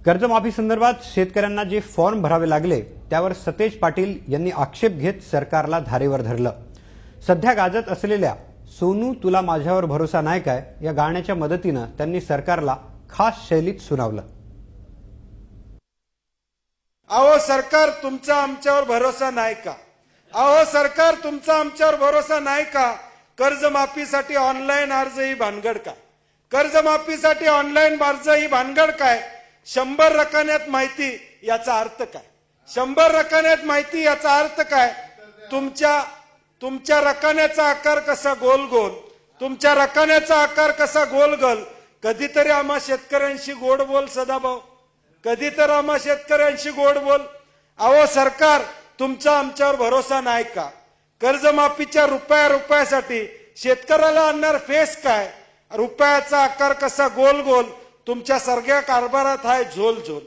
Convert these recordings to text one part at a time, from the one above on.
कर्जमाफी संदर्भात शेतकऱ्यांना जे फॉर्म भरावे लागले त्यावर सतेज पाटील यांनी आक्षेप घेत सरकारला धारेवर धरलं। सध्या गाजत असलेल्या सोनू तुला माझ्यावर भरोसा नाही काय या गाण्याच्या मदतीने त्यांनी सरकारला खास शैलीत सुनावलं। अहो सरकार तुमचा आमच्यावर भरोसा नाही का? अहो सरकार तुमचा आमच्यावर भरोसा नाही का? कर्जमाफीसाठी ऑनलाईन अर्ज ही भानगड काय? कर्जमाफीसाठी ऑनलाईन अर्ज ही भानगड काय? 100 रकान्यात माहिती याचा अर्थ काय? 100 रकान्यात माहिती याचा अर्थ काय? तुमच्या रकान्याचा आकार कसा गोल गोल, तुमच्या रकान्याचा आकार कसा गोल गोल। कधीतरी आम्हा शेतकऱ्यांशी गोड बोल सदाभाऊ, कधीतरी आम्हा शेतकऱ्यांशी गोड बोल। अहो सरकार तुमचा आमच्यावर भरोसा नाही का? कर्जमाफीच्या रुपयासाठी शेतकऱ्याला आणणार फेस काय? रुपयाचा आकार कसा गोल गोल, तुमच्या सगळ्या कारभारात आहे झोल झोल।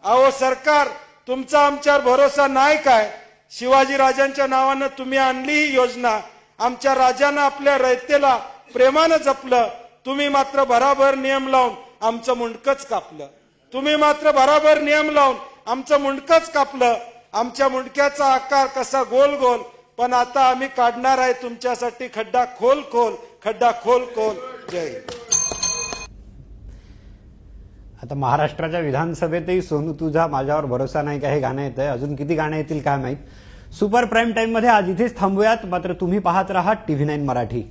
अहो सरकार तुमचा आमच्यावर भरोसा नाही काय? शिवाजी राजांच्या नावानं तुम्ही आणली ही योजना, आमच्या राजानं आपल्या रयतेला प्रेमानं जपलं। तुम्ही मात्र बराबर नियम लावून आमचं मुंडकच कापलं। तुम्ही मात्र बराबर नियम लावून आमचं मुंडकच कापलं। आमच्या मुंडक्याचा आकार कसा गोल गोल, पण आता आम्ही काढणार आहे तुमच्यासाठी खड्डा खोल खोल, खड्डा खोल खोल। जय हिंद। आता महाराष्ट्राच्या विधानसभेतही सोनू तुझा माझ्यावर भरोसा नाही का हे गाणं येतंय। अजून किती गाणं येतील काय माहित। सुपर प्राईम टाइम मध्ये आज इथेच थांबूयात, मात्र तुम्ही पाहत रहा TV9 मराठी।